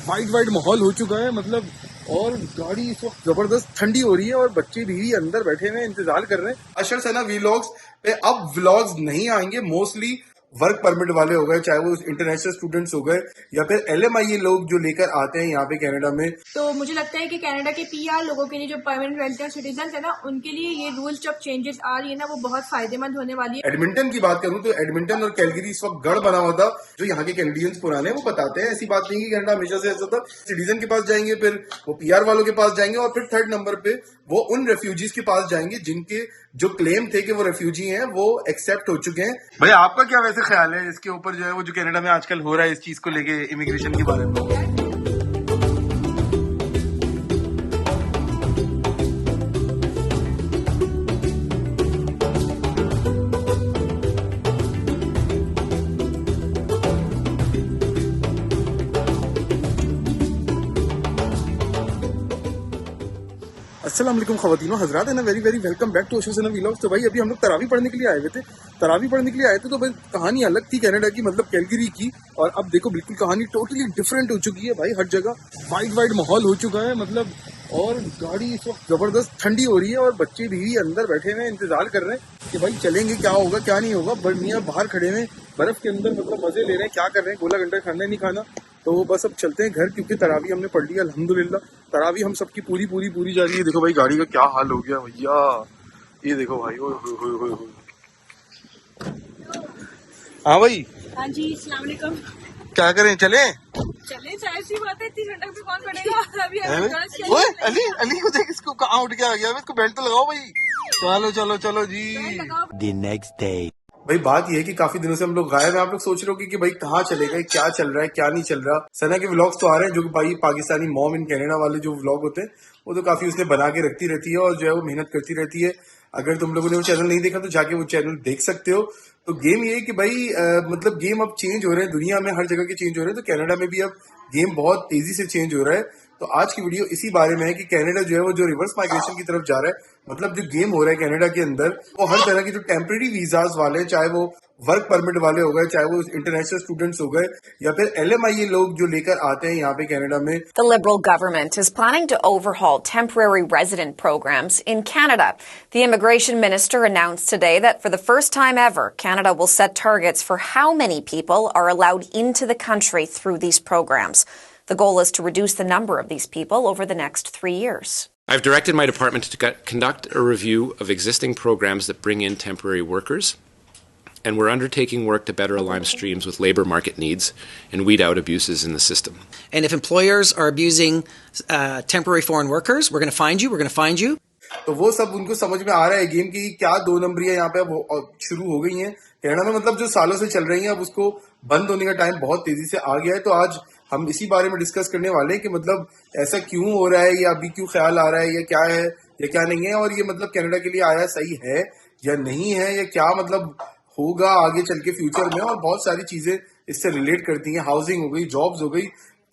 Wide wide माहौल हो चुका है मतलब। और गाड़ी इस वक्त जबरदस्त ठंडी हो रही है और बच्चे भी अंदर बैठे हुए इंतजार कर रहे हैं। अशर सना व्लॉग्स पे अब व्लॉग्स नहीं आएंगे, मोस्टली वर्क परमिट वाले हो गए, चाहे वो इंटरनेशनल स्टूडेंट्स हो गए या फिर LMIA लोग जो लेकर आते हैं यहाँ पे कनाडा में। तो मुझे लगता है कि कनाडा के PR लोगों के लिए, जो परमानेंट रेजिडेंट सिटीजन है ना, उनके लिए ये रूल्स जब चेंजेस आ रही है ना, वो बहुत फायदेमंद होने वाली है। एडमिंटन की बात करूं तो एडमिंटन और कैलगरी इस वक्त गढ़ बना हुआ था। जो यहाँ के कैनेडियंस पुराने हैं वो बताते हैं, ऐसी बात नहीं कि कनाडा हमेशा से ऐसा था। सिटीजन के पास जाएंगे, फिर वो PR वालों के पास जाएंगे और फिर थर्ड नंबर पे वो उन रेफ्यूजीज के पास जाएंगे जिनके जो क्लेम थे कि वो रेफ्यूजी हैं वो एक्सेप्ट हो चुके हैं। भाई आपका क्या वैसे ख्याल है इसके ऊपर, जो है वो जो कनाडा में आजकल हो रहा है इस चीज को लेके, इमिग्रेशन के बारे में? अस्सलाम वालेकुम ख़वातीनो हज़रात, and very very welcome back to Ashar Sana vlogs. तो भाई अभी हम लोग तरावी पढ़ने के लिए आए हुए थे। तरावी पढ़ने के लिए आए थे तो भाई कहानी अलग थी कनाडा की, मतलब कैलगरी की। और अब देखो बिल्कुल कहानी टोटली डिफरेंट हो चुकी है भाई। हर जगह वाइड वाइड माहौल हो चुका है मतलब। और गाड़ी इस वक्त ज़बरदस्त ठंडी हो रही है और बच्चे भी अंदर बैठे हुए इंतजार कर रहे हैं कि भाई चलेंगे, क्या होगा क्या नहीं होगा। बर्मियाँ बाहर खड़े हुए बर्फ के अंदर, मतलब मजे ले रहे हैं, क्या कर रहे हैं, गोला घंटा खाना नहीं खाना। तो बस अब चलते हैं घर, क्योंकि तरावी हमने पढ़ लिया अल्हम्दुलिल्लाह। तरावी हम सबकी पूरी पूरी पूरी जा रही है। देखो भाई गाड़ी का क्या हाल हो गया भैया, ये देखो भाई। हाँ भाई। हाँ जी, अस्सलाम वालेकुम। क्या करें, चले जाहिर सी बात है, इतनी ठंडक में कौन पड़ेगा। अभी ओए अली, अली को देख, इसको कहाँ उठ के आ गया। इसको बेल्ट तो लगाओ भाई। चलो चलो चलो जी। The next day. भाई बात ये है कि काफी दिनों से हम लोग गायब हैं। आप लोग सोच रहे हो कि भाई कहाँ चले गए, क्या चल रहा है क्या नहीं चल रहा। सना के व्लॉग्स तो आ रहे हैं, जो कि भाई पाकिस्तानी मॉम इन कनाडा वाले जो व्लॉग होते हैं वो तो काफी उसने बना के रखती रहती है और जो है वो मेहनत करती रहती है। अगर तुम लोगों ने वो चैनल नहीं देखा तो जाके वो चैनल देख सकते हो। तो गेम ये है कि भाई मतलब गेम अब चेंज हो रहे हैं, दुनिया में हर जगह के चेंज हो रहे हैं, तो कनाडा में भी अब गेम बहुत तेजी से चेंज हो रहा है। तो आज की वीडियो इसी बारे में है कि कनाडा जो है वो जो रिवर्स माइग्रेशन की तरफ जा रहा है, मतलब जो गेम हो रहा है कनाडा के अंदर, वो हर तरह के जो टेम्परेरी वीजाज वाले, चाहे वो वर्क परमिट वाले हो गए, चाहे वो इंटरनेशनल स्टूडेंट्स हो गए या फिर LMIA लोग जो लेकर आते हैं यहाँ पे कनाडा में। The Liberal government is planning to overhaul temporary resident programs in Canada. The immigration minister announced today that for the first time ever, Canada will set targets for how many people are allowed into the country through these programs. The goal is to reduce the number of these people over the next 3 years. I've directed my department to conduct a review of existing programs that bring in temporary workers, and we're undertaking work to better align streams with labour market needs and weed out abuses in the system. And if employers are abusing temporary foreign workers, we're going to find you, we're going to find you. तो वो सब उनको समझ में आ रहा है game की क्या दो नंबरियां यहाँ पे अब शुरू हो गई हैं कनाडा में, मतलब जो सालों से चल रही हैं, अब उसको बंद होने का टाइम बहुत तेजी से आ गया है। तो आज हम इसी बारे में डिस्कस करने वाले हैं कि मतलब ऐसा क्यों हो रहा है, या अभी क्यों ख्याल आ रहा है, या क्या है या क्या नहीं है, और ये मतलब कनाडा के लिए आया सही है या नहीं है, या क्या मतलब होगा आगे चल के फ्यूचर में। और बहुत सारी चीजें इससे रिलेट करती हैं, हाउसिंग हो गई, जॉब्स हो गई,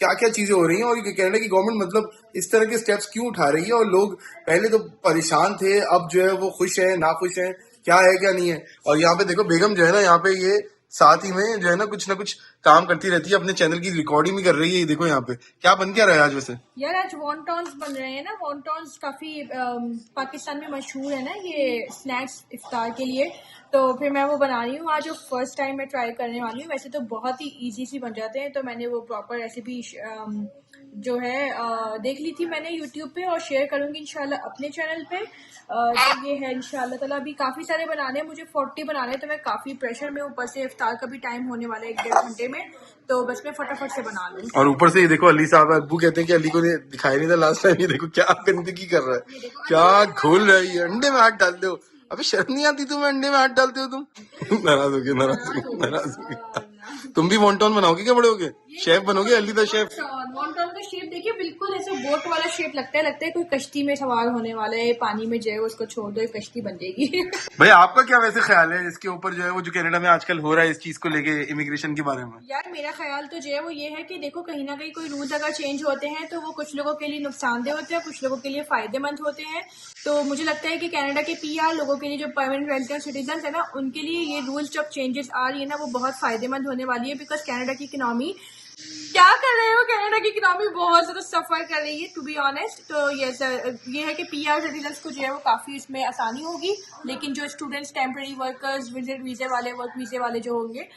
क्या क्या चीजें हो रही हैं, और कनाडा की गवर्नमेंट मतलब इस तरह के स्टेप्स क्यों उठा रही है। और लोग पहले तो परेशान थे, अब जो है वो खुश है ना खुश है, क्या है क्या नहीं है। और यहाँ पे देखो बेगम जो है ना, यहाँ पे ये साथ ही में जो है ना कुछ काम करती रहती है, अपने चैनल की रिकॉर्डिंग भी कर रही है। ये देखो यहाँ पे क्या बन क्या रहा है आज वैसे। यार आज वॉन्टॉन्स बन रहे हैं ना। वॉन्टॉन्स काफी पाकिस्तान में मशहूर है ना, ये स्नैक्स इफ्तार के लिए। तो फिर मैं वो बना रही हूँ आज, जो फर्स्ट टाइम मैं ट्राई करने वाली हूँ। वैसे तो बहुत ही इजी सी बन जाते हैं, तो मैंने वो प्रॉपर रेसिपी जो है देख ली थी मैंने यूट्यूब पे, और शेयर करूंगी इंशाल्लाह अपने चैनल पे। तो ये है इंशाल्लाह ताला। अभी काफ़ी सारे बनाने हैं, मुझे 40 बनाने हैं, तो मैं काफ़ी प्रेशर में, ऊपर से इफ्तार का भी टाइम होने वाला है 1-1.5 घंटे में, तो बस मैं फटाफट से बना लूँ। और ऊपर से ये देखो अली साहब, अब्बू कहते हैं कि अली को दिखाई नहीं था लास्ट टाइम। ये देखो क्या गंदगी कर रहा है, क्या घोल रहा है, अंडे में हाथ डाल दो। अभी शर्म नहीं आती तुम्हें, अंडे में हाथ डालते हो तुम। नाराज हो गए, नाराज हो गए। तुम भी वॉन्टॉन बनाओगे क्या, बड़े होगे शेफ बनोगे, अली द शेफ। वॉन्टॉन का शेप देखिए, बिल्कुल ऐसे बोट वाला शेप लगता है कोई कश्ती में सवार होने वाला है, पानी में जो है उसको छोड़ दो, कश्ती बन जाएगी। भाई आपका क्या वैसे ख्याल है इसके ऊपर, जो है वो जो कनाडा में आजकल हो रहा है इस चीज को लेके, इमिग्रेशन के बारे में? यार मेरा ख्याल तो जो है वो ये है कि देखो, कहीं ना कहीं कोई रूल्स अगर चेंज होते हैं तो वो कुछ लोगों के लिए नुकसानदेह होते हैं, कुछ लोगों के लिए फायदेमंद होते हैं। तो मुझे लगता है कि कनाडा के PR लोगों के लिए, जो परमानेंट रेजिडेंट सिटीजन है ना, उनके लिए ये रूल्स जब चेंजेस आ रही है ना, वो बहुत फायदेमंद होने वाली है। बिकॉज कनाडा की इकोनॉमी क्या कर रहे हो? कनाडा की इकोनॉमी बहुत ज्यादा सफर कर रही है टू बी ऑनेस्ट। तो ये है कि पीआर सिटीजन्स को जो है वो काफी इसमें आसानी होगी, लेकिन जो स्टूडेंट्स, टेम्पररी वर्कर्स, विजिट वीजे वाले, वर्क वीजे वाले जो होंगे,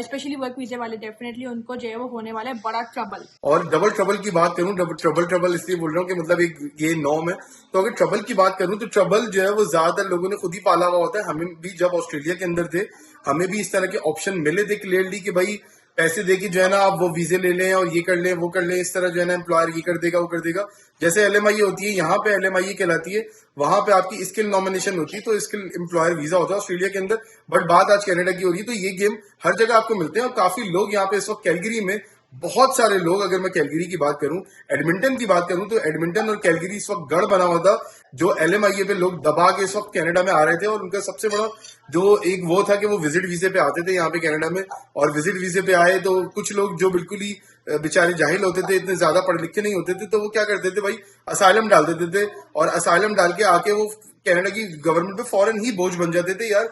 स्पेशली वर्क वीजे वाले, डेफिनेटली उनको जो है वो होने वाला है बड़ा ट्रबल। और डबल ट्रबल की बात करूं, ट्रबल इसलिए बोल रहा हूं कि मतलब एक ये नॉर्म है। तो अगर ट्रबल की बात करूं तो ट्रबल जो है वो ज्यादातर लोगों ने खुद ही पाला हुआ होता है। हमें भी जब ऑस्ट्रेलिया के अंदर थे, हमें भी इस तरह के ऑप्शन मिले थे क्लियरली कि भाई पैसे दे के जो है ना आप वो वीजे ले लें और ये कर लें वो कर लें, इस तरह जो है ना एम्प्लॉयर ये कर देगा वो कर देगा। जैसे एलएमआई होती है, यहाँ पे एलएमआई कहलाती है, वहां पे आपकी स्किल नॉमिनेशन होती है, तो स्किल एम्प्लॉयर वीजा होता है ऑस्ट्रेलिया के अंदर। बट बात आज कनाडा की हो रही है, तो ये गेम हर जगह आपको मिलते हैं और काफी लोग यहाँ पे इस वक्त कैलगरी में, बहुत सारे लोग, अगर मैं कैलगरी की बात करूं, एडमिंटन की बात करूं, तो एडमिंटन और कैलगरी इस वक्त गढ़ बना हुआ था, जो एलएमआईए पे लोग दबा के इस वक्त कनाडा में आ रहे थे। और उनका सबसे बड़ा जो एक वो था कि वो विजिट वीजे पे आते थे यहाँ पे कनाडा में, और विजिट वीजे पे आए तो कुछ लोग जो बिल्कुल ही बेचारे जाहिल होते थे, इतने ज्यादा पढ़े लिखे नहीं होते थे, तो वो क्या करते थे भाई, असाइलम डाल देते थे, और असाइलम डाल के आके वो कनाडा की गवर्नमेंट पे फौरन ही बोझ बन जाते थे यार।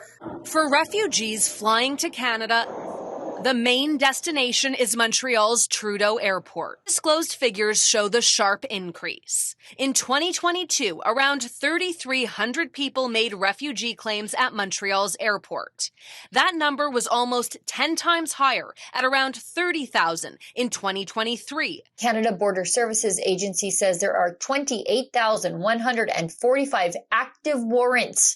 For refugees flying to Canada, the main destination is Montreal's Trudeau Airport. Disclosed figures show the sharp increase. In 2022, around 3,300 people made refugee claims at Montreal's airport. That number was almost 10 times higher, at around 30,000 in 2023. Canada Border Services Agency says there are 28,145 active warrants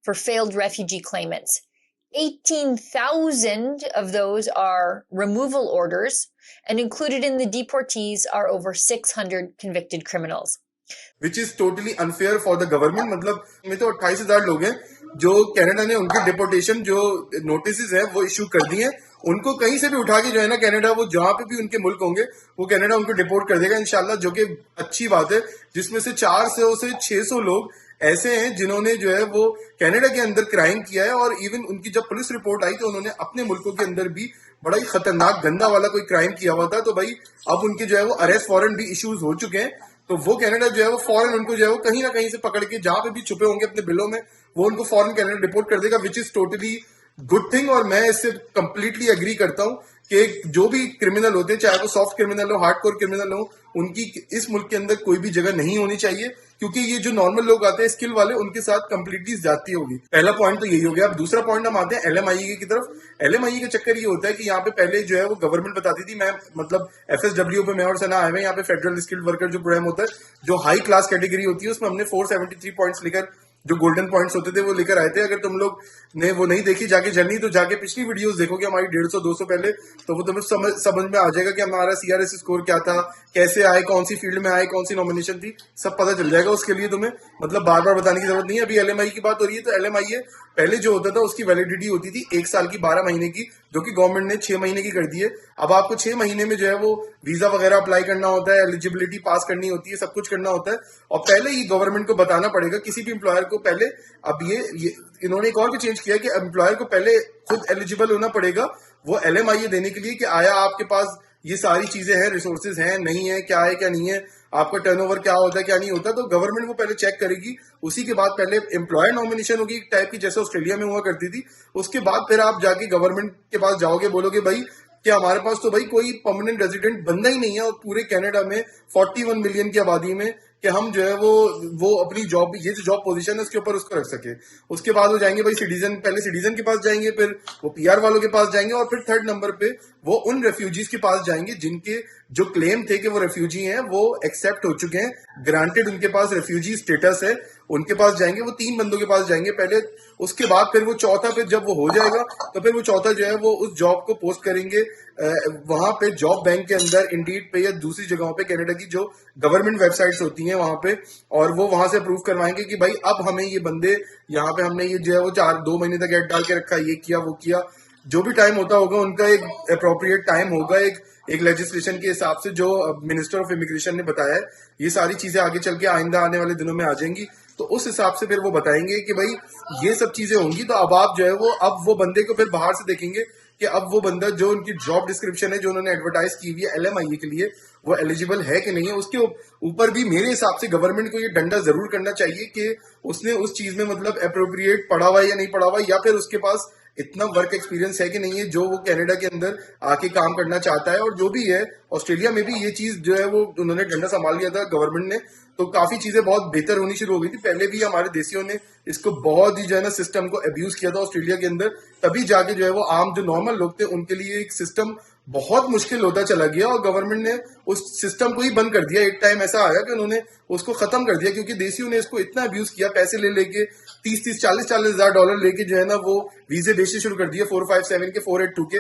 for failed refugee claimants. 18,000 of those are removal orders, and included in the deportees are over 600 convicted criminals. Which is totally unfair for the government. मतलब में तो 28,000 लोग हैं जो Canada ने उनके deportation जो notice है वो इशू कर दिए हैं। उनको कहीं से भी उठा के जो है ना कनाडा, वो जहां पे भी उनके मुल्क होंगे वो कनाडा उनको डिपोर्ट कर देगा इंशाल्लाह, जो कि अच्छी बात है। जिसमें से 400 से 600 लोग ऐसे हैं जिन्होंने जो है वो कनाडा के अंदर क्राइम किया है, और इवन उनकी जब पुलिस रिपोर्ट आई तो उन्होंने अपने मुल्कों के अंदर भी बड़ा ही खतरनाक गंदा वाला कोई क्राइम किया हुआ था। तो भाई अब उनके जो है वो अरेस्ट वारंट भी इश्यूज हो चुके हैं, तो वो कनाडा जो है वो फॉरन उनको जो है वो कहीं ना कहीं से पकड़ के जहां पे भी छुपे होंगे अपने बिलों में, वो उनको फॉरन कनाडा डिपोर्ट कर देगा, which is totally good thing. और मैं इससे कंप्लीटली एग्री करता हूं कि जो भी क्रिमिनल होते हैं, चाहे वो सॉफ्ट क्रिमिनल हो, हार्डकोर क्रिमिनल हो, उनकी इस मुल्क के अंदर कोई भी जगह नहीं होनी चाहिए, क्योंकि ये जो नॉर्मल लोग आते हैं स्किल वाले, उनके साथ कंप्लीटली ज्यादती होगी। पहला पॉइंट तो यही हो गया। अब दूसरा पॉइंट हम आते हैं एलएमआईए की तरफ। एलएमआईए का चक्कर ये होता है कि यहाँ पे पहले जो है वो गवर्नमेंट बताती थी, मैं मतलब एफएसडब्ल्यू पे मैं और सना आए हुए, यहाँ पे फेडरल स्किल्ड वर्कर जो प्रोग्राम होता है, जो हाई क्लास कैटेगरी होती है, उसमें हमने 473 पॉइंट्स लेकर, जो गोल्डन पॉइंट्स होते थे वो लेकर आए थे। अगर तुम लोग ने वो नहीं देखी जाके जर्नी, तो जाके पिछली वीडियोस देखोगे हमारी 150-200 पहले, तो वो तुम्हें समझ में आ जाएगा कि हमारा सीआरएस स्कोर क्या था, कैसे आए, कौन सी फील्ड में आए, कौन सी नॉमिनेशन थी, सब पता चल जाएगा। उसके लिए तुम्हें मतलब बार बार बताने की जरूरत नहीं है। अभी एलएमआई की बात हो रही है, तो एलएमआई पहले जो होता था उसकी वैलिडिटी होती थी 1 साल की 12 महीने की, जो कि गवर्नमेंट ने 6 महीने की कर दी है। अब आपको 6 महीने में जो है वो वीजा वगैरह अप्लाई करना होता है, एलिजिबिलिटी पास करनी होती है, सब कुछ करना होता है, और पहले ही गवर्नमेंट को बताना पड़ेगा किसी भी एम्प्लॉयर को पहले। अब ये इन्होंने एक और भी चेंज किया कि एम्प्लॉयर को पहले खुद एलिजिबल होना पड़ेगा वो एलएमआईए देने के लिए, कि आया आपके पास ये सारी चीजें हैं, रिसोर्सेज हैं, नहीं है, क्या है क्या नहीं है, आपका टर्नओवर क्या होता है क्या नहीं होता, तो गवर्नमेंट वो पहले चेक करेगी। उसी के बाद पहले एम्प्लॉयर नॉमिनेशन होगी एक टाइप की, जैसे ऑस्ट्रेलिया में हुआ करती थी। उसके बाद फिर आप जाके गवर्नमेंट के पास जाओगे, बोलोगे भाई कि हमारे पास तो भाई कोई परमानेंट रेजिडेंट बंदा ही नहीं है, और पूरे कनाडा में 41 मिलियन की आबादी में, कि हम जो है वो अपनी जॉब, ये जो जॉब पोजीशन है उसके ऊपर उसको रख सके। उसके बाद वो जाएंगे भाई सिटीजन, पहले सिटीजन के पास जाएंगे, फिर वो पीआर वालों के पास जाएंगे, और फिर थर्ड नंबर पे वो उन रेफ्यूजीज के पास जाएंगे जिनके जो क्लेम थे कि वो रेफ्यूजी हैं वो एक्सेप्ट हो चुके हैं, ग्रांटेड उनके पास रेफ्यूजी स्टेटस है, उनके पास जाएंगे। वो 3 बंदों के पास जाएंगे पहले, उसके बाद फिर वो चौथा, फिर जब वो हो जाएगा तो फिर वो चौथा जो है वो उस जॉब को पोस्ट करेंगे वहां पे जॉब बैंक के अंदर, इंडीड पे या दूसरी जगहों पे, कनाडा की जो गवर्नमेंट वेबसाइट्स होती हैं वहां पे, और वो वहां से अप्रूव करवाएंगे कि भाई अब हमें ये बंदे यहाँ पे, हमने ये जो है वो 2 महीने तक ऐड डाल के रखा, ये किया वो किया, जो भी टाइम होता होगा उनका एक अप्रोप्रिएट टाइम होगा, एक लेजिस्लेशन के हिसाब से जो मिनिस्टर ऑफ इमिग्रेशन ने बताया है। ये सारी चीजें आगे चल के आइंदा आने वाले दिनों में आ जाएंगी, तो उस हिसाब से फिर वो बताएंगे कि भाई ये सब चीजें होंगी। तो अब आप जो है वो, अब वो बंदे को फिर बाहर से देखेंगे कि अब वो बंदा जो उनकी जॉब डिस्क्रिप्शन है, जो उन्होंने एडवर्टाइज की हुई है एलएमआईए के लिए, वो एलिजिबल है कि नहीं है। उसके ऊपर भी मेरे हिसाब से गवर्नमेंट को ये डंडा जरूर करना चाहिए कि उसने उस चीज में मतलब अप्रोप्रिएट पढ़ा हुआ है या नहीं पढ़ा हुआ, या फिर उसके पास इतना वर्क एक्सपीरियंस है कि नहीं है जो वो कनाडा के अंदर आके काम करना चाहता है। और जो भी है, ऑस्ट्रेलिया में भी ये चीज जो है वो उन्होंने डंडा संभाल लिया था गवर्नमेंट ने, तो काफी चीजें बहुत बेहतर होनी शुरू हो गई थी। पहले भी हमारे देशियों ने इसको बहुत ही जो है ना सिस्टम को अब्यूज किया था ऑस्ट्रेलिया के अंदर, तभी जाके जो है वो आम जो नॉर्मल लोग थे उनके लिए एक सिस्टम बहुत मुश्किल होता चला गया और गवर्नमेंट ने उस सिस्टम को ही बंद कर दिया। एक टाइम ऐसा आया कि उन्होंने उसको खत्म कर दिया क्योंकि देशियों ने इसको इतना अब्यूज किया, पैसे ले लेके 30-30, 40-40 हजार डॉलर लेके जो है ना वो वीजे बेचने शुरू कर दिए 457 के, 482 के।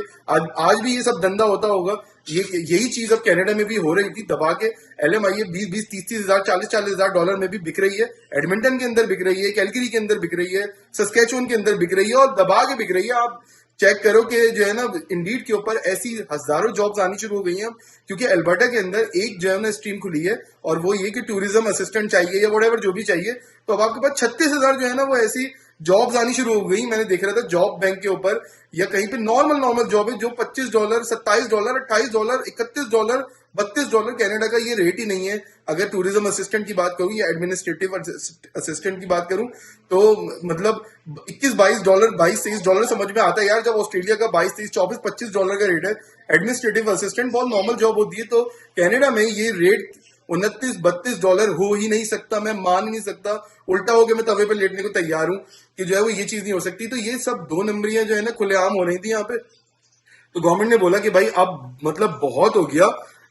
आज भी ये सब धंधा होता होगा। यही चीज अब कनाडा में भी हो रही थी, दबा के LMIA 20-20, 30-30 हजार, 40-40 हजार डॉलर में भी बिक रही है। एडमिंटन के अंदर बिक रही है, कैलगरी के अंदर बिक रही है, सस्केचुअन के अंदर बिक रही है और दबा के बिक रही है। आप चेक करो कि जो है ना इंडीड के ऊपर ऐसी हजारों जॉब्स आनी शुरू हो गई हैं क्योंकि अल्बर्टा के अंदर एक जो है ना स्ट्रीम खुली है और वो ये कि टूरिज्म असिस्टेंट चाहिए या व्हाटएवर जो भी चाहिए, तो अब आपके पास 36,000 जो है ना वो ऐसी जॉब्स आनी शुरू हो गई। मैंने देख रहा था जॉब बैंक के ऊपर या कहीं पे नॉर्मल जॉब है जो $25, $27, $28, $31, $32 कनाडा का ये रेट ही नहीं है। अगर टूरिज्म असिस्टेंट की बात करूं या एडमिनिस्ट्रेटिव असिस्टेंट की बात करूं तो मतलब $21-22, $22-23 समझ में आता है यार, जब ऑस्ट्रेलिया का $22, $23, $24, $25 का रेट है। एडमिनिस्ट्रेटिव असिस्टेंट बहुत नॉर्मल जॉब होती है, तो कनाडा में ये रेट $29-32 हो ही नहीं सकता। मैं मान ही नहीं सकता, उल्टा हो के मैं तवे पे लेटने को तैयार हूं कि जो है वो ये चीज नहीं हो सकती। तो ये सब 2 नंबरियां जो है ना खुलेआम हो रही थी यहाँ पे। तो गवर्नमेंट ने बोला कि भाई अब मतलब बहुत हो गया,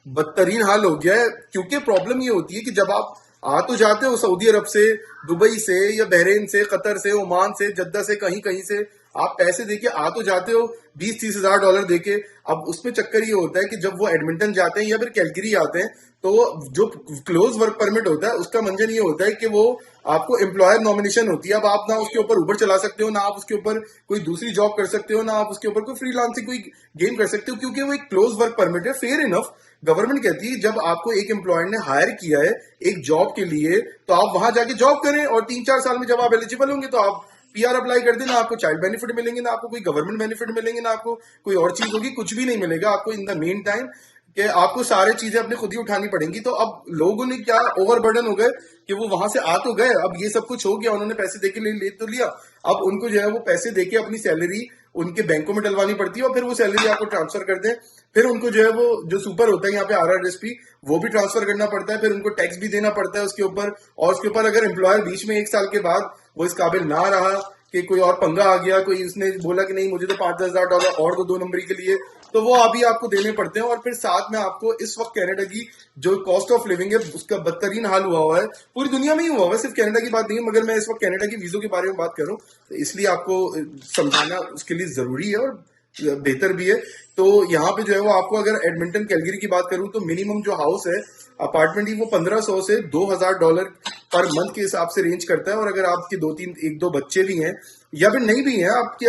बदतरीन हाल हो गया है। क्योंकि प्रॉब्लम ये होती है कि जब आप आ तो जाते हो सऊदी अरब से, दुबई से या बहरीन से, कतर से, ओमान से, जद्दा से, कहीं कहीं से आप पैसे देके आ तो जाते हो 20-30 हजार डॉलर देके। अब उसमें चक्कर ये होता है कि जब वो एडमिंटन जाते हैं या फिर कैलगरी आते हैं तो जो क्लोज वर्क परमिट होता है उसका मंजन ये होता है कि वो आपको एम्प्लॉयर नॉमिनेशन होती है। अब आप ना उसके ऊपर उबर चला सकते हो, ना आप उसके ऊपर कोई दूसरी जॉब कर सकते हो, ना आप उसके ऊपर कोई फ्रीलांसिंग कोई गेम कर सकते हो क्योंकि वो एक क्लोज वर्क परमिट है। फेयर इनफ, गवर्नमेंट कहती है जब आपको एक एम्प्लॉयर ने हायर किया है एक जॉब के लिए तो आप वहां जाके जॉब करें और 3-4 साल में जब आप एलिजिबल होंगे तो आप PR अप्लाई कर देना। आपको चाइल्ड बेनिफिट मिलेंगे, ना आपको कोई गवर्नमेंट बेनिफिट मिलेंगे, ना आपको कोई और चीज होगी, कुछ भी नहीं मिलेगा आपको इन द मेन टाइम कि आपको सारी चीजें अपने खुद ही उठानी पड़ेंगी। तो अब लोगों ने क्या ओवरबर्डन हो गए कि वो वहां से आ तो गए, अब ये सब कुछ हो गया, उन्होंने पैसे देके ले तो लिया, अब उनको जो है वो पैसे देके अपनी सैलरी उनके बैंकों में डलवानी पड़ती है और फिर वो सैलरी आपको ट्रांसफर कर दें। फिर उनको जो है वो जो सुपर होता है यहाँ पे RRSP वो भी ट्रांसफर करना पड़ता है, फिर उनको टैक्स भी देना पड़ता है उसके ऊपर। और उसके ऊपर अगर एम्प्लॉयर बीच में 1 साल के बाद वो इस काबिल ना रहा कि कोई और पंगा आ गया, कोई उसने बोला कि नहीं मुझे तो $5-10 हजार और दो 2 नंबरी के लिए, तो वो अभी आपको देने पड़ते हैं। और फिर साथ में आपको इस वक्त कनाडा की जो कॉस्ट ऑफ लिविंग है उसका बदतरीन हाल हुआ है, पूरी दुनिया में ही हुआ है, सिर्फ कनाडा की बात नहीं है। मगर मैं इस वक्त कनाडा की वीजों के बारे में बात कर रहा हूँ, तो इसलिए आपको समझाना उसके लिए जरूरी है और बेहतर भी है। तो यहाँ पे जो है वो आपको अगर एडमिंटन कैलगरी की बात करूं तो मिनिमम जो हाउस है अपार्टमेंट ही वो $1,500 से $2,000 पर मंथ के हिसाब से रेंज करता है। और अगर आपके 1-2 बच्चे भी हैं या फिर नहीं भी हैं, आपके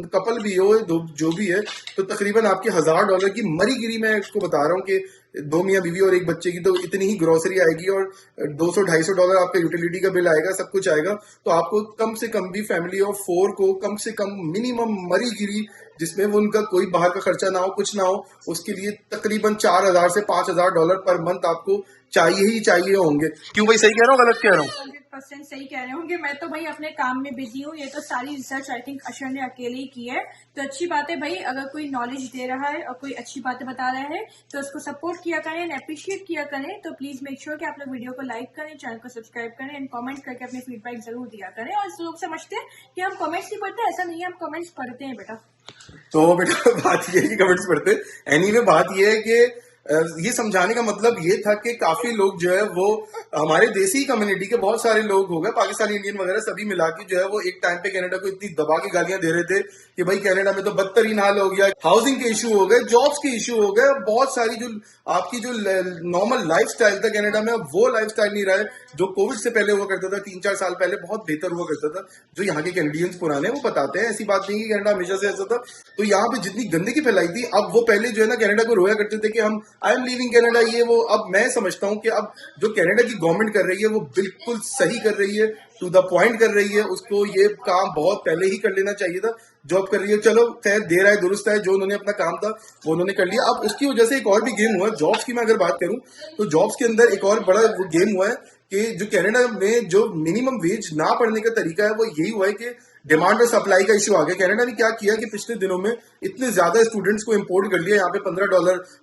कपल भी हो, जो भी है, तो तकरीबन आपके $1,000 की मरी गिरी मैं इसको बता रहा हूँ कि 2 मियाँ बीवी और 1 बच्चे की तो इतनी ही ग्रोसरी आएगी और $200-250 आपका यूटिलिटी का बिल आएगा, सब कुछ आएगा। तो आपको कम से कम भी फैमिली ऑफ 4 को कम से कम मिनिमम मरी गिरी जिसमें वो उनका कोई बाहर का खर्चा ना हो, कुछ ना हो, उसके लिए तकरीबन $4,000 से $5,000 पर मंथ आपको चाहिए ही चाहिए होंगे। क्यों भाई, सही कह रहा हूँ गलत कह रहा हूँ? 100% सही कह रहे होंगे। मैं तो भाई अपने काम में बिजी हूँ, ये तो सारी रिसर्च आई थिंक अशर ने अकेले ही की है। तो अच्छी बात है भाई, अगर कोई नॉलेज दे रहा है और कोई अच्छी बातें बता रहा है तो उसको सपोर्ट किया करें, अप्रिशिएट किया करें। तो प्लीज मेक श्योर कि आप लोग वीडियो को लाइक करें, चैनल को सब्सक्राइब करें एंड कमेंट करके अपने फीडबैक जरूर दिया करें। और लोग समझते हैं कि हम कमेंट्स नहीं पढ़ते, ऐसा नहीं है, हम कमेंट्स पढ़ते हैं बेटा। तो बेटा बात ये है कि कमेंट्स पढ़ते। एनीवे बात ये है कि ये समझाने का मतलब ये था कि काफी लोग जो है वो हमारे देसी कम्युनिटी के बहुत सारे लोग हो गए, पाकिस्तानी, इंडियन वगैरह सभी मिला के जो है वो एक टाइम पे कनाडा को इतनी दबा के गालियां दे रहे थे कि भाई कनाडा में तो बदतरीन हाल हो गया, हाउसिंग के इशू हो गए, जॉब्स के इशू हो गए, बहुत सारी जो आपकी जो नॉर्मल लाइफ स्टाइल था कनाडा में अब वो लाइफ स्टाइल नहीं रहा है जो कोविड से पहले हुआ करता था। 3-4 साल पहले बहुत बेहतर हुआ करता था। जो यहाँ के कैनेडियंस पुराने वो बताते हैं, ऐसी बात नहीं कि कनाडा हमेशा से ऐसा था। तो यहाँ पे जितनी गंदगी फैलाई थी, अब वो पहले जो है ना कनाडा को रोया करते थे कि हम आई एम लीविंग कनाडा, ये वो। अब मैं समझता हूँ कि अब जो कनाडा की गवर्नमेंट कर रही है वो बिल्कुल सही कर रही है, टू द पॉइंट कर रही है। उसको ये काम बहुत पहले ही कर लेना चाहिए था। जॉब कर रही है, चलो खैर देर आए दुरुस्त है, जो उन्होंने अपना काम था वो उन्होंने कर लिया। अब उसकी वजह से एक और भी गेम हुआ है जॉब्स की। मैं अगर बात करूं तो जॉब्स के अंदर एक और बड़ा गेम हुआ है कि जो कनाडा में जो मिनिमम वेज ना पढ़ने का तरीका है वो यही हुआ है कि डिमांड और सप्लाई का इशू आ गया। कनाडा ने क्या किया कि पिछले दिनों में इतने ज्यादा स्टूडेंट्स को इंपोर्ट कर लिया, यहाँ पे $15,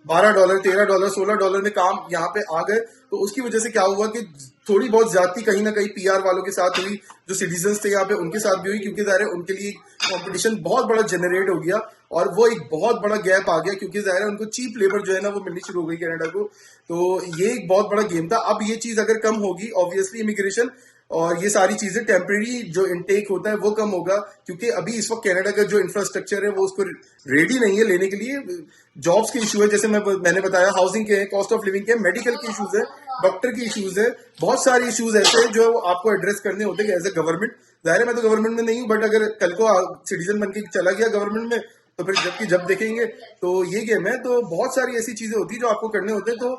$12, $13, $16 में काम यहाँ पे आ गए। तो उसकी वजह से क्या हुआ कि थोड़ी बहुत ज्यादती कहीं ना कहीं पीआर वालों के साथ हुई, जो सिटीजन्स थे यहाँ पे उनके साथ भी हुई, क्योंकि ज़ाहिर है उनके लिए कंपटीशन बहुत बड़ा जनरेट हो गया और वो एक बहुत बड़ा गैप आ गया, क्योंकि ज़ाहिर है उनको चीप लेबर जो है ना वो मिलनी शुरू हो गई कनाडा को। तो ये एक बहुत बड़ा गेम था। अब ये चीज अगर कम होगी, ऑब्वियसली इमिग्रेशन और ये सारी चीजें टेम्परेरी जो इनटेक होता है वो कम होगा, क्योंकि अभी इस वक्त कनाडा का जो इंफ्रास्ट्रक्चर है वो उसको रेडी नहीं है लेने के लिए। जॉब्स के इशू है, जैसे मैंने बताया, हाउसिंग के, कॉस्ट ऑफ लिविंग के, मेडिकल के इशूज है, डॉक्टर के इशूज है, बहुत सारे इशूज ऐसे हैं जो आपको एड्रेस करने होते हैं एज ए गवर्नमेंट। जाहिर है मैं तो गवर्नमेंट में नहीं हूँ, बट अगर कल को सिटीजन बन के चला गया गवर्नमेंट में तो फिर जब देखेंगे तो ये गेम है। तो बहुत सारी ऐसी चीजें होती है जो आपको करने होते हैं। तो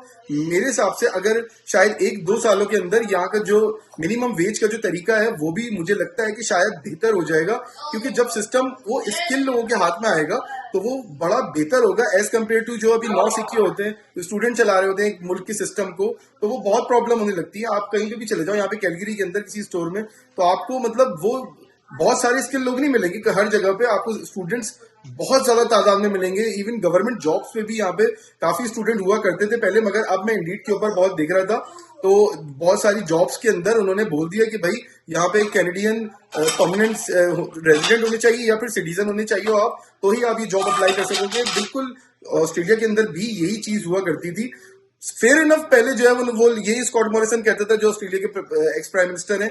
मेरे हिसाब से अगर शायद 1-2 सालों के अंदर यहाँ का जो मिनिमम वेज का जो तरीका है वो भी मुझे लगता है कि शायद बेहतर हो जाएगा, क्योंकि जब सिस्टम वो स्किल लोगों के हाथ में आएगा तो वो बड़ा बेहतर होगा एज कम्पेयर टू जो अभी नौसिखिए होते हैं, स्टूडेंट चला रहे होते हैं एक मुल्क के सिस्टम को, तो वो बहुत प्रॉब्लम होने लगती है। आप कहीं पे भी चले जाओ यहाँ पे कैलगरी के अंदर किसी स्टोर में, तो आपको मतलब वो बहुत सारे स्किल लोग नहीं मिलेंगे कि हर जगह पे आपको स्टूडेंट्स बहुत ज्यादा तादाद में मिलेंगे। इवन गवर्नमेंट जॉब्स में भी यहाँ पे काफी स्टूडेंट हुआ करते थे पहले, मगर अब मैं इंडीड के ऊपर बहुत देख रहा था तो बहुत सारी जॉब्स के अंदर उन्होंने बोल दिया कि भाई यहाँ पे कैनेडियन परमानेंट रेजिडेंट होने चाहिए या फिर सिटीजन होने चाहिए आप, तो ही आप ये जॉब अप्लाई कर सकोगे। बिल्कुल ऑस्ट्रेलिया के अंदर भी यही चीज हुआ करती थी। फेयर इनफ पहले जो है वो यही स्कॉट मॉरिसन कहता था, जो ऑस्ट्रेलिया के एक्स प्राइम मिनिस्टर हैं,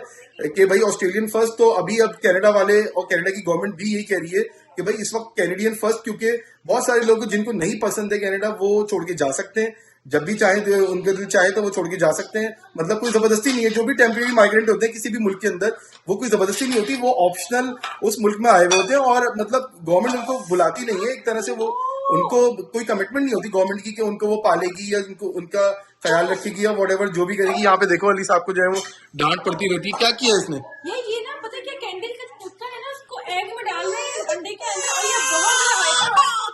कि भाई ऑस्ट्रेलियन फर्स्ट। तो अभी अब कनाडा वाले और कनाडा की गवर्नमेंट भी यही कह रही है कि भाई इस वक्त कैनेडियन फर्स्ट, क्योंकि बहुत सारे लोग जिनको नहीं पसंद है कनाडा वो छोड़ के जा सकते हैं जब भी चाहे, तो उनके दिल चाहे तो वो छोड़ के जा सकते हैं। मतलब कोई जबरदस्ती नहीं है। जो भी टेम्परेरी माइग्रेंट होते हैं किसी भी मुल्क के अंदर, वो कोई जबरदस्ती नहीं होती, वो ऑप्शनल उस मुल्क में आए हुए होते हैं और मतलब गवर्नमेंट उनको बुलाती नहीं है एक तरह से। वो उनको कोई कमिटमेंट नहीं होती गवर्नमेंट की कि उनको वो पालेगी या उनको उनका ख्याल रखेगी या व्हाटएवर जो भी करेगी। यहाँ पे देखो अली साहब को जो है वो डांट पड़ती रहती है। क्या किया इसने? ये ना पता क्या, कैंडल का जो पुस्ता है ना उसको एग में डाल रहे हैं अंडे के अंदर, और ये बहुत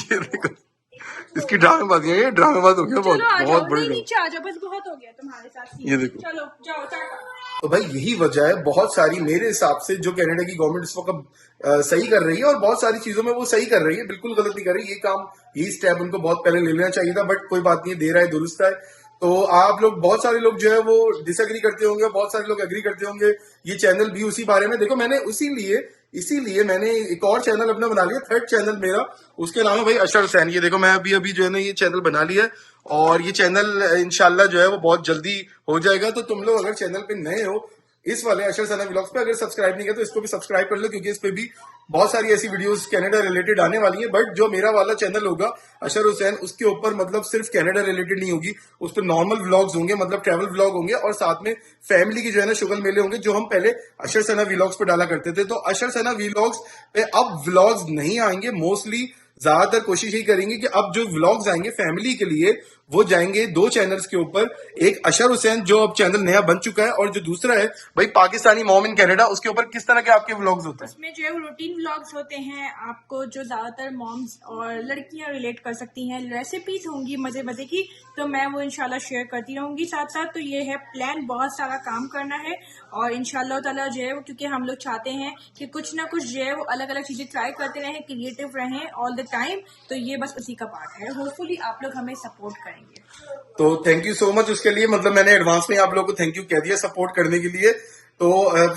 ये देखो इसकी ड्रामेबाजी है, ये ड्रामेबाज हो गया बहुत बड़ी। नीचे आ जाओ, बस बहुत हो गया तुम्हारे साथ। ये देखो, चलो जाओ टाटा। तो भाई यही वजह है बहुत सारी मेरे हिसाब से जो कनाडा की गवर्नमेंट इस वक्त सही कर रही है, और बहुत सारी चीजों में वो सही कर रही है, बिल्कुल गलत नहीं कर रही। ये काम, ये स्टेप उनको बहुत पहले ले लेना चाहिए था, बट कोई बात नहीं, दे रहा है, दुरुस्त है। तो आप लोग, बहुत सारे लोग जो है वो डिसएग्री करते होंगे, बहुत सारे लोग एग्री करते होंगे। ये चैनल भी उसी बारे में, देखो मैंने इसीलिए मैंने एक और चैनल अपना बना लिया, थर्ड चैनल मेरा, उसके नाम है भाई अशर हुसैन। ये देखो मैं अभी जो है ना ये चैनल बना लिया और ये चैनल इंशाल्लाह जो है वो बहुत जल्दी हो जाएगा। तो तुम लोग अगर चैनल पे नए हो, इस वाले अशर सना व्लॉग्स पे अगर सब्सक्राइब नहीं किया तो इसको भी सब्सक्राइब कर लो, क्योंकि इस पे भी बहुत सारी ऐसी वीडियोस कनाडा रिलेटेड आने वाली है। बट जो मेरा वाला चैनल होगा अशर हुसैन, उसके ऊपर मतलब सिर्फ कनाडा रिलेटेड नहीं होगी, उस पर नॉर्मल व्लॉग्स होंगे, मतलब ट्रैवल व्लॉग होंगे, और साथ में फैमिली की जो है ना शुगल मेले होंगे, जो हम पहले अशर सना व्लॉग्स पे डाला करते थे। तो अशर सना व्लॉग्स पे अब व्लॉग्स नहीं आएंगे, मोस्टली ज्यादातर कोशिश ही करेंगे कि अब जो व्लॉग्स आएंगे फैमिली के लिए वो जाएंगे 2 चैनल्स के ऊपर। एक अशर हुसैन जो अब चैनल नया बन चुका है, और जो दूसरा है भाई पाकिस्तानी मॉम इन कनाडा, उसके ऊपर किस तरह के आपके व्लॉग्स होते हैं? उसमें जो है वो रूटीन व्लॉग्स होते हैं, आपको जो ज्यादातर मॉम्स और लड़कियां रिलेट कर सकती हैं। रेसिपीज होंगी मजे मजे की, तो मैं वो इंशाल्लाह शेयर करती रहूंगी साथ साथ। तो ये है प्लान, बहुत सारा काम करना है, और इंशाल्लाह ताला जो है वो, क्योंकि हम लोग चाहते हैं कि कुछ ना कुछ जो है वो अलग अलग चीजें ट्राई करते रहें, क्रिएटिव रहें ऑल द टाइम। तो ये बस उसी का पार्ट है। होपफुली आप लोग हमें सपोर्ट करेंगे। तो थैंक यू सो मच उसके लिए, मतलब मैंने एडवांस में आप लोगों को थैंक यू कह दिया सपोर्ट करने के लिए। तो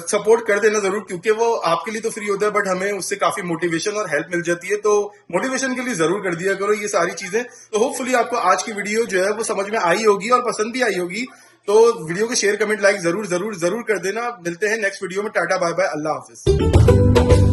सपोर्ट कर देना जरूर, क्योंकि वो आपके लिए तो फ्री होता है, बट हमें उससे काफी मोटिवेशन और हेल्प मिल जाती है। तो मोटिवेशन के लिए जरूर कर दिया करो ये सारी चीजें। तो होपफुली आपको आज की वीडियो जो है वो समझ में आई होगी और पसंद भी आई होगी। तो वीडियो को शेयर, कमेंट, लाइक जरूर कर देना। मिलते हैं नेक्स्ट वीडियो में। टाटा बाय बाय, अल्लाह हाफिज।